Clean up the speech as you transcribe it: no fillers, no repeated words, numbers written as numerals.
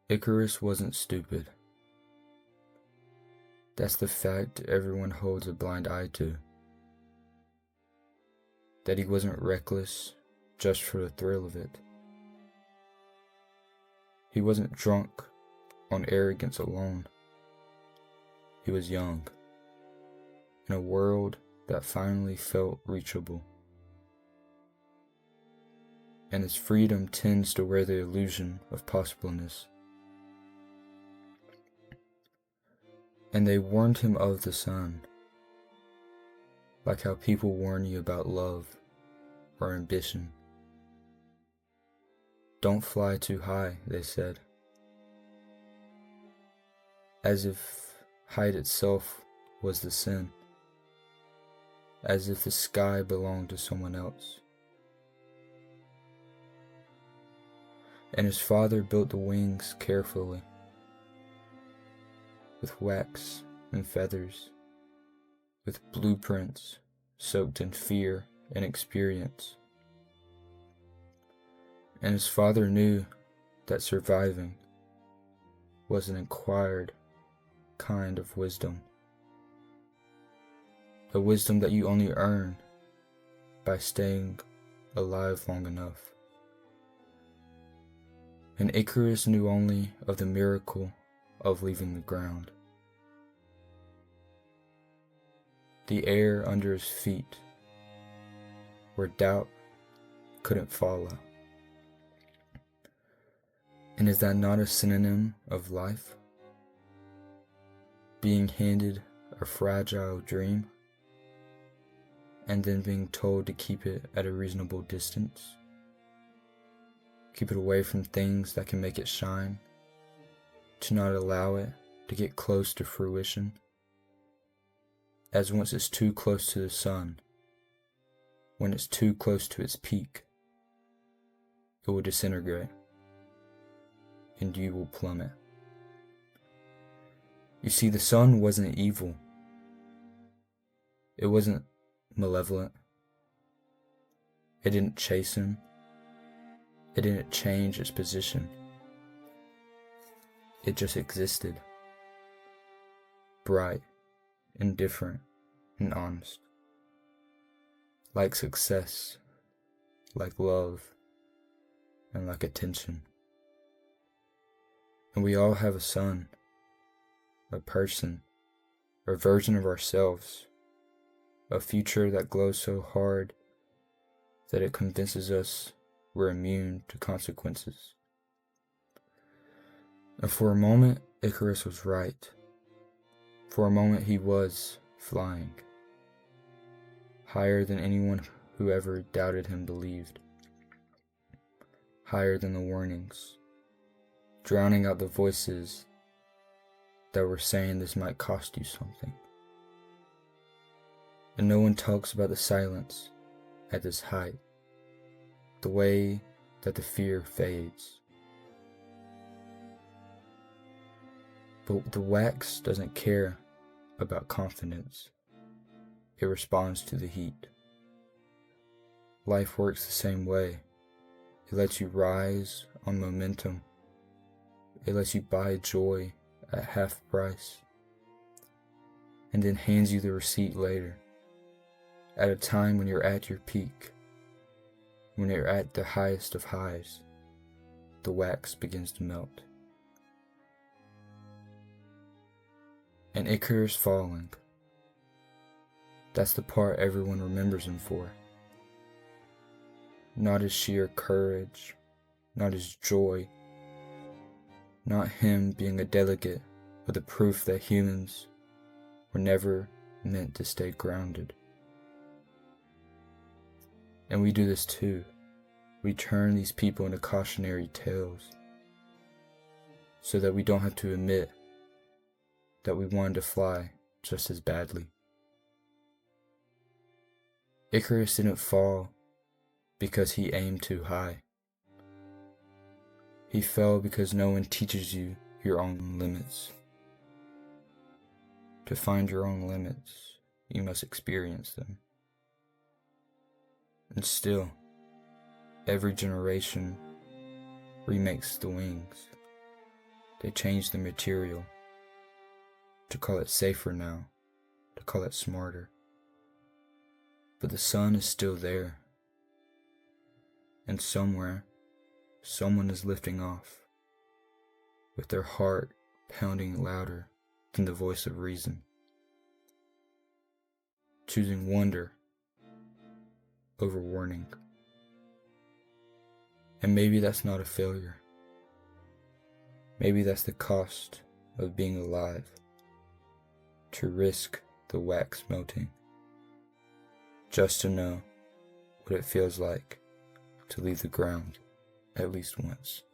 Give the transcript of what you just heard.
Icarus wasn't stupid. That's the fact everyone holds a blind eye to. That he wasn't reckless just for the thrill of it. He wasn't drunk on arrogance alone. He was young, in a world that finally felt reachable. And his freedom tends to wear the illusion of possibleness. And they warned him of the sun, like how people warn you about love or ambition. Don't fly too high, they said, as if height itself was the sin, as if the sky belonged to someone else. And his father built the wings carefully, with wax and feathers, with blueprints soaked in fear and experience. And his father knew that surviving was an acquired kind of wisdom, a wisdom that you only earn by staying alive long enough. And Icarus knew only of the miracle of leaving the ground. The air under his feet, where doubt couldn't follow. And is that not a synonym of life? Being handed a fragile dream, and then being told to keep it at a reasonable distance. Keep it away from things that can make it shine, to not allow it to get close to fruition. As once it's too close to the sun, when it's too close to its peak, it will disintegrate, and you will plummet. You see, the sun wasn't evil. It wasn't malevolent. It didn't chase him. It didn't change its position. It just existed. Bright, indifferent, and honest. Like success, like love, and like attention. And we all have a sun, a person, a version of ourselves, a future that glows so hard that it convinces us we're immune to consequences. And for a moment, Icarus was right. For a moment, he was flying, higher than anyone who ever doubted him believed, higher than the warnings, drowning out the voices that were saying this might cost you something. And no one talks about the silence at this height, the way that the fear fades. But the wax doesn't care about confidence. It responds to the heat. Life works the same way. It lets you rise on momentum. It lets you buy joy at half price, and then hands you the receipt later, at a time when you're at your peak, when you're at the highest of highs. The wax begins to melt. And Icarus falling, that's the part everyone remembers him for. Not his sheer courage, not his joy, not him being a delegate with the proof that humans were never meant to stay grounded. And we do this too. We turn these people into cautionary tales so that we don't have to admit that we wanted to fly just as badly. Icarus didn't fall because he aimed too high. He fell because no one teaches you your own limits. To find your own limits, you must experience them. And still, every generation remakes the wings, They changed the material to call it safer now, to call it smarter. But the sun is still there. And somewhere, someone is lifting off, with their heart pounding louder than the voice of reason, choosing wonder over warning. And maybe that's not a failure. Maybe that's the cost of being alive, to risk the wax melting, just to know what it feels like to leave the ground at least once.